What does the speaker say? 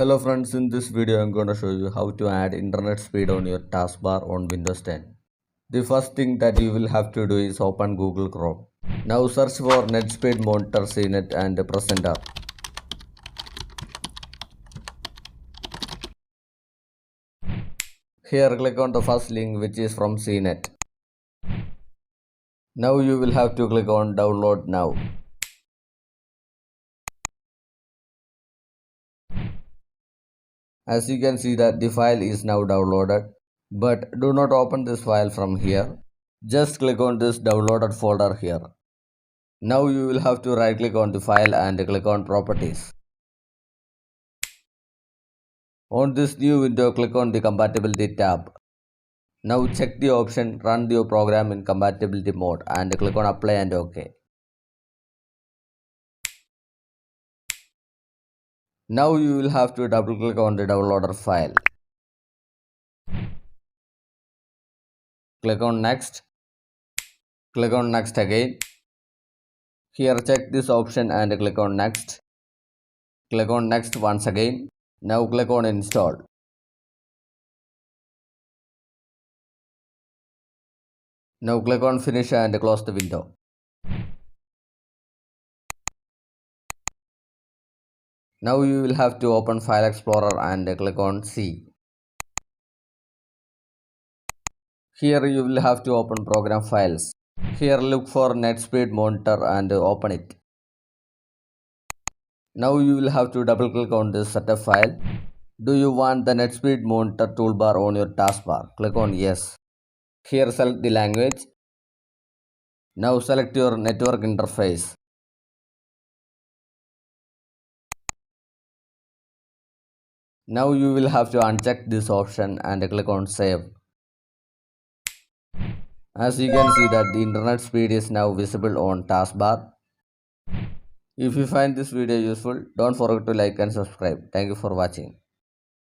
Hello friends, in this video I'm going to show you how to add internet speed on your taskbar on Windows 10. The first thing that you will have to do is open Google Chrome. Now search for NetSpeed Monitor CNET and press enter. Here click on the first link which is from CNET. Now you will have to click on download now. As you can see that the file is now downloaded, but do not open this file from here. Just click on this downloaded folder here. Now you will have to right click on the file and click on properties. On this new window, click on the compatibility tab. Now check the option run your program in compatibility mode and click on apply and OK. Now you will have to double click on the downloader file. Click on next. Click on next again. Here check this option and click on next. Click on next once again. Now click on install. Now click on finish and close the window. Now you will have to open File Explorer and click on C. Here you will have to open program files. Here look for NetSpeed Monitor and open it. Now you will have to double click on this setup file. Do you want the NetSpeed Monitor toolbar on your taskbar? Click on yes. Here select the language. Now select your network interface. Now you will have to uncheck this option and click on save. As you can see that the internet speed is now visible on taskbar. If you find this video useful, don't forget to like and subscribe. Thank you for watching.